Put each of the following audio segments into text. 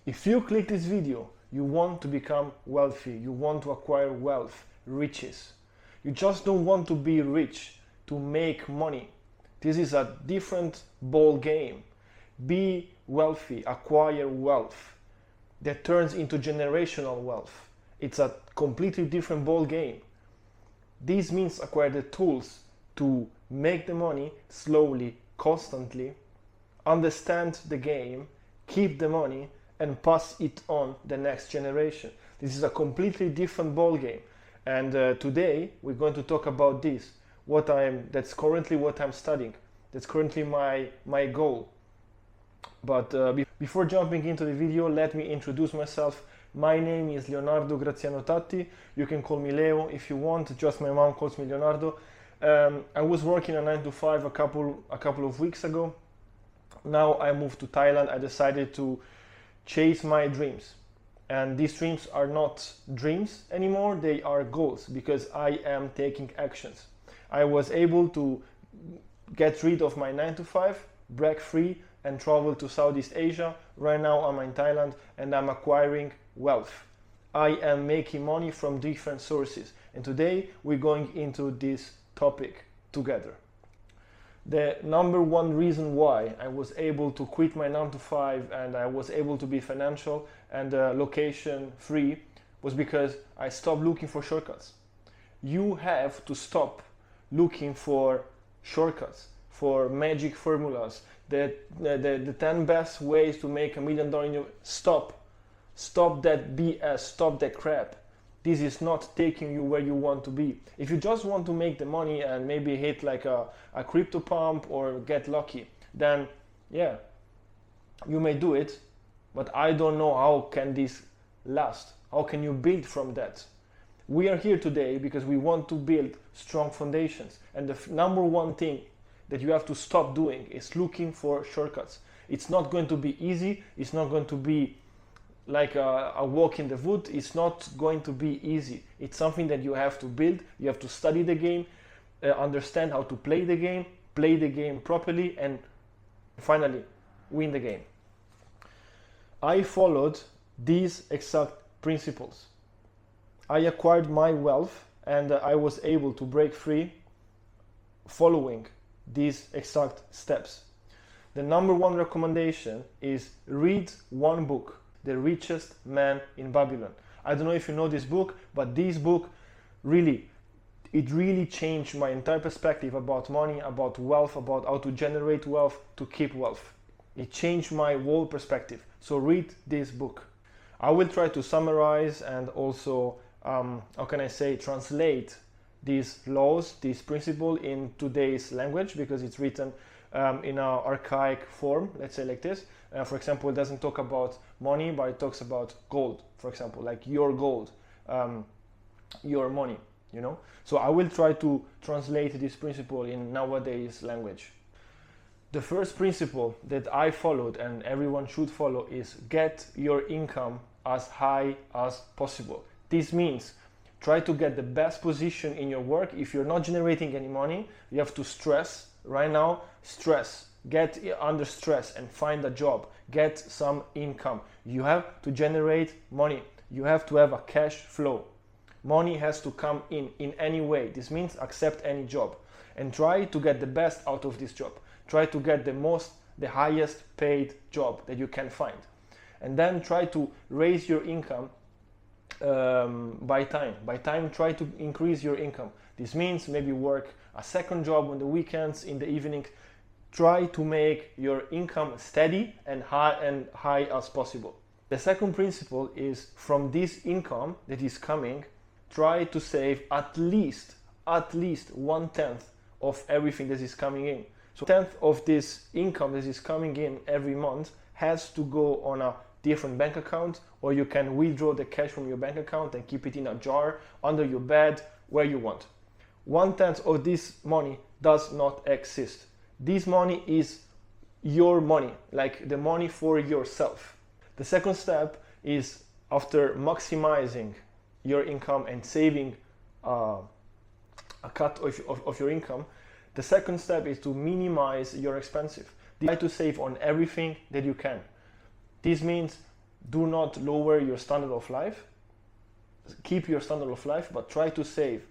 If you click this video, you want to become wealthy, you want to acquire wealth, riches. You just don't want to be rich, to make money. This is a different ball game. Be wealthy, acquire wealth that turns into generational wealth. It's a completely different ball game. This means acquire the tools to make the money slowly, constantly, understand the game, keep the money, and pass it on the next generation. This is a completely different ball game. And today we're going to talk about this. That's currently what I'm studying. That's currently my goal. But before jumping into the video, let me introduce myself. My name is Leonardo Graziano Tatti. You can call me Leo if you want. Just my mom calls me Leonardo. I was working a 9 to 5 a couple of weeks ago. Now I moved to Thailand. I decided to chase my dreams. And these dreams are not dreams anymore, they are goals, because I am taking actions. I was able to get rid of my 9 to 5, break free, and travel to Southeast Asia. Right now I'm in Thailand and I'm acquiring wealth. I am making money from different sources. And today we're going into this topic together. The number one reason why I was able to quit my 9 to 5 and I was able to be financial and location free was because I stopped looking for shortcuts. You have to stop looking for shortcuts, for magic formulas, the 10 best ways to make $1 million. Stop that BS, stop that crap. This is not taking you where you want to be. If you just want to make the money and maybe hit like a crypto pump or get lucky, then yeah, you may do it, but I don't know how can this last. How can you build from that? We are here today because we want to build strong foundations. And the number one thing that you have to stop doing is looking for shortcuts. It's not going to be easy. It's not going to be like a walk in the wood. It's not going to be easy. It's something that you have to build. You have to study the game, understand how to play the game properly, and finally win the game. I followed these exact principles. I acquired my wealth and I was able to break free following these exact steps. The number one recommendation is read one book, The Richest Man in Babylon. I don't know if you know this book, but this book really changed my entire perspective about money, about wealth, about how to generate wealth, to keep wealth. It changed my whole perspective. So read this book. I will try to summarize and also, translate these laws, this principle in today's language, because it's written in an archaic form, let's say like this. For example, it doesn't talk about money, but it talks about gold, for example, like your gold, your money, you know. So I will try to translate this principle in nowadays language. The first principle that I followed and everyone should follow is get your income as high as possible. This means try to get the best position in your work. If you're not generating any money, you have to stress. Right now, stress. Get under stress and find a job. Get some income. You have to generate money. You have to have a cash flow. Money has to come in any way. This means accept any job and try to get the best out of this job. Try to get the highest paid job that you can find. And then try to raise your income by time. By time, try to increase your income. This means maybe work a second job on the weekends, in the evening. Try to make your income steady and high as possible. The second principle is from this income that is coming, try to save at least 1/10 of everything that is coming in. So 1/10 of this income that is coming in every month has to go on a different bank account, or you can withdraw the cash from your bank account and keep it in a jar under your bed, where you want. 1/10 of this money does not exist. This money is your money, like the money for yourself. The second step is, after maximizing your income and saving a cut of your income, the second step is to minimize your expenses. Try to save on everything that you can. This means do not lower your standard of life. Keep your standard of life, but try to save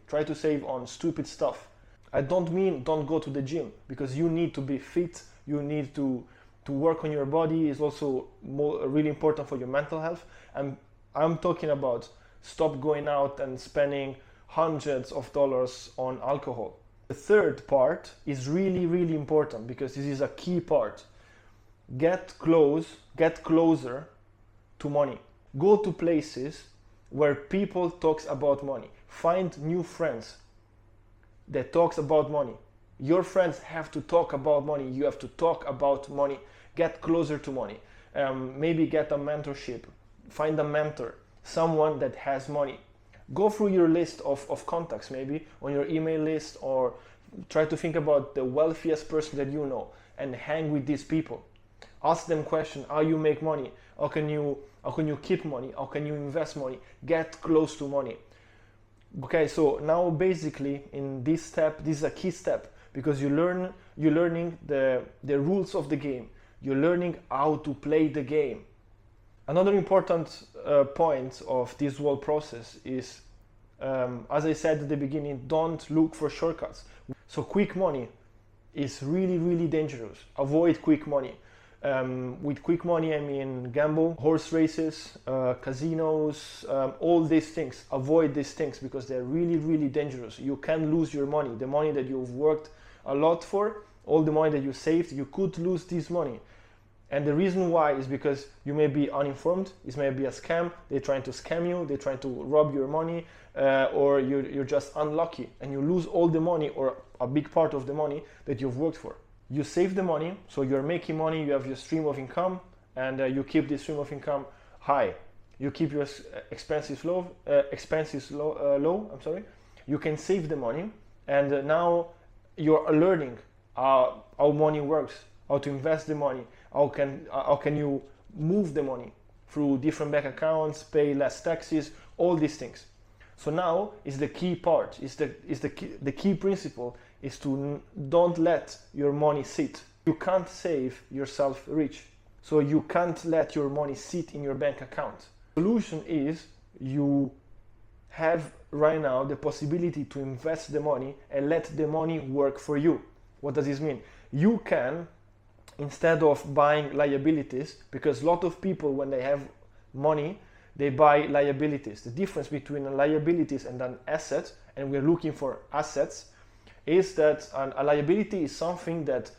on stupid stuff. I don't mean don't go to the gym, because you need to be fit, you need to work on your body. Is also really important for your mental health. And I'm talking about stop going out and spending hundreds of dollars on alcohol. The third part is really, really important, because this is a key part. Get closer to money. Go to places where people talks about money. Find new friends that talks about money. Your friends have to talk about money. You have to talk about money. Get closer to money. Maybe get a mentorship. Find a mentor, someone that has money. Go through your list of contacts, maybe on your email list, or try to think about the wealthiest person that you know and hang with these people. Ask them questions. How you make money? How can you keep money? How can you invest money? Get close to money. Okay, so now basically in this step, this is a key step, because you're learning the rules of the game. You're learning how to play the game. Another important point of this whole process is, as I said at the beginning, don't look for shortcuts. So quick money is really, really dangerous. Avoid quick money. With quick money, I mean gamble, horse races, casinos, all these things. Avoid these things, because they're really, really dangerous. You can lose your money, the money that you've worked a lot for, all the money that you saved. You could lose this money. And the reason why is because you may be uninformed. It may be a scam. They're trying to scam you. They're trying to rob your money, or you're just unlucky and you lose all the money, or a big part of the money that you've worked for. You save the money, so you're making money. You have your stream of income, and you keep this stream of income high. You keep your expenses low. You can save the money, and now you're learning how money works, how to invest the money. How can you move the money through different bank accounts, pay less taxes, all these things. So now is the key part, the key principle is to don't let your money sit. You can't save yourself rich, so you can't let your money sit in your bank account. The solution is you have right now the possibility to invest the money and let the money work for you. What does this mean? You can, instead of buying liabilities, because a lot of people, when they have money, they buy liabilities. The difference between liabilities and an asset, and we're looking for assets, is that a liability is something that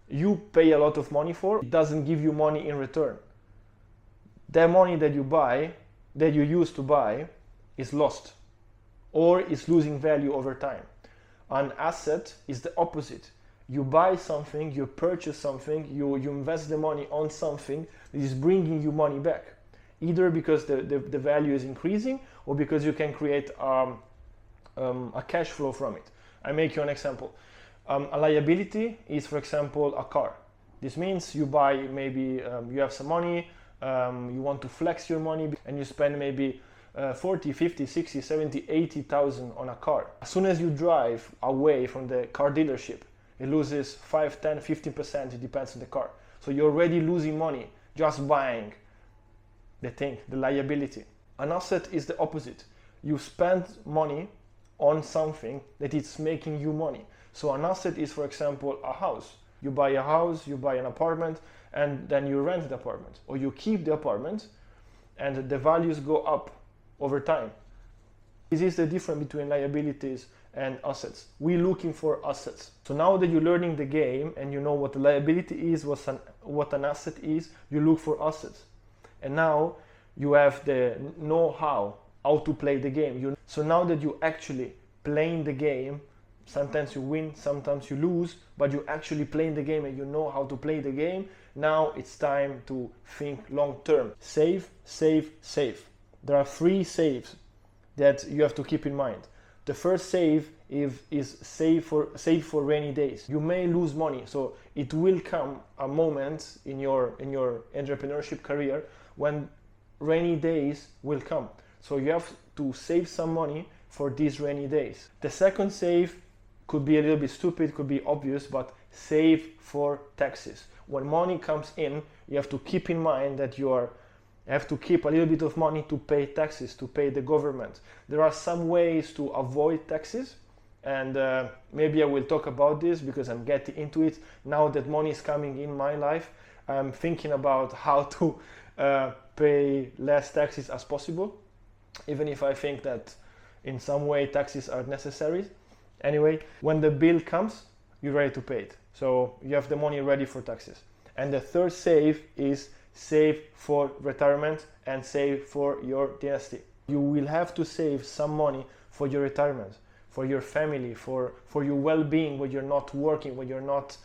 you pay a lot of money for. It doesn't give you money in return. The money that you buy, that you used to buy, is lost or is losing value over time. An asset is the opposite. You buy something, you purchase something, you invest the money on something that is bringing you money back, either because the value is increasing or because you can create a cash flow from it. I make you an example. A liability is, for example, a car. This means you buy, maybe you have some money, you want to flex your money, and you spend maybe 40, 50, 60, 70, 80,000 on a car. As soon as you drive away from the car dealership, it loses 5, 10, 15%, it depends on the car. So you're already losing money just buying the thing, the liability. An asset is the opposite. You spend money on something that is making you money. So an asset is, for example, a house. You buy a house, you buy an apartment, and then you rent the apartment. Or you keep the apartment, and the values go up over time. This is the difference between liabilities and assets. We're looking for assets. So now that you're learning the game and you know what a liability is, what an asset is, you look for assets. And now you have the know-how to play the game. So now that you actually playing the game, sometimes you win, sometimes you lose, but you actually playing the game and you know how to play the game. Now it's time to think long term. Save, save, save. There are 3 saves that you have to keep in mind. The first save is save for rainy days. You may lose money, so it will come a moment in your entrepreneurship career when rainy days will come. So you have to save some money for these rainy days. The second save could be a little bit stupid, could be obvious, but save for taxes. When money comes in, you have to keep in mind that you are You have to keep a little bit of money to pay taxes, to pay the government. There are some ways to avoid taxes, and maybe I will talk about this because I'm getting into it. Now that money is coming in my life, I'm thinking about how to pay less taxes as possible, even if I think that in some way taxes are necessary. Anyway, when the bill comes, you're ready to pay it. So you have the money ready for taxes. And the third save is save for retirement and save for your dynasty. You will have to save some money for your retirement, for your family, for your well-being when you're not working, when you're not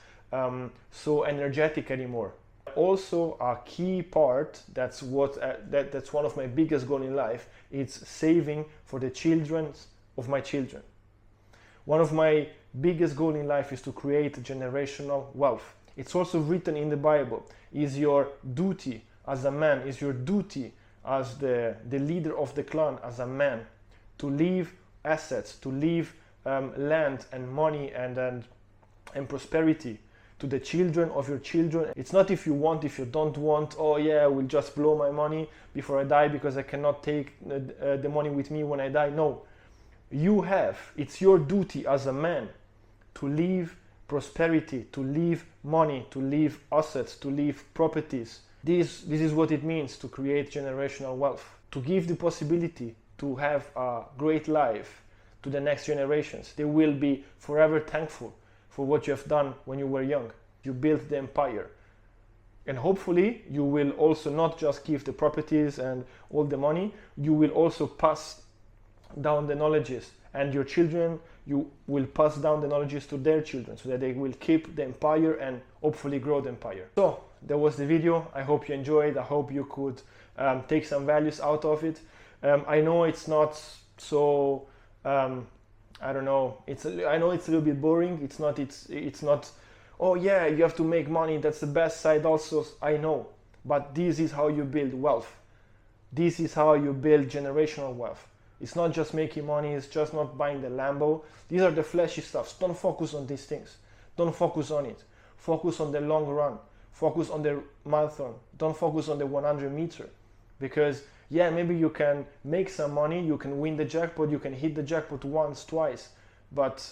so energetic anymore. Also, a key part, that's one of my biggest goals in life, it's saving for the children of my children. One of my biggest goals in life is to create generational wealth. It's also written in the Bible. Is your duty as a man, is your duty as the leader of the clan, as a man, to leave assets, to leave land and money and prosperity to the children of your children. It's not if you want, if you don't want, oh yeah, I will just blow my money before I die because I cannot take the money with me when I die. No, it's your duty as a man to leave prosperity, to leave money, to leave assets, to leave properties. This is what it means to create generational wealth, to give the possibility to have a great life to the next generations. They will be forever thankful for what you have done when you were young. You built the empire. And hopefully you will also not just give the properties and all the money, you will also pass down the knowledges, and your children, you will pass down the knowledges to their children so that they will keep the empire and hopefully grow the empire. So that was the video. I hope you enjoyed. I hope you could take some values out of it. I know it's not so I don't know, I know it's a little bit boring. It's not oh yeah, you have to make money, that's the best side also. I know, but this is how you build wealth. This is how you build generational wealth. It's not just making money, it's just not buying the Lambo. These are the flashy stuff. Don't focus on these things. Don't focus on it. Focus on the long run. Focus on the marathon. Don't focus on the 100 meter. Because yeah, maybe you can make some money, you can win the jackpot, you can hit the jackpot once, twice, but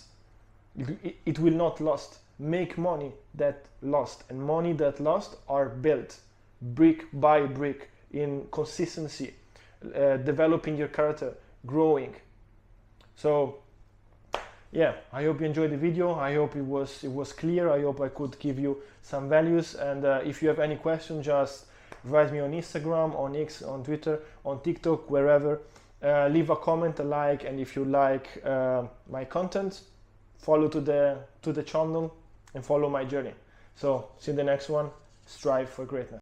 it will not last. Make money that last, and money that last are built brick by brick in consistency, developing your character, growing. So yeah, I hope you enjoyed the video. I hope it was clear. I hope I could give you some values, and if you have any questions, just write me on Instagram, on X, on Twitter, on TikTok, wherever. Leave a comment, a like, and if you like my content, follow to the channel and follow my journey. So see you in the next one. Strive for greatness.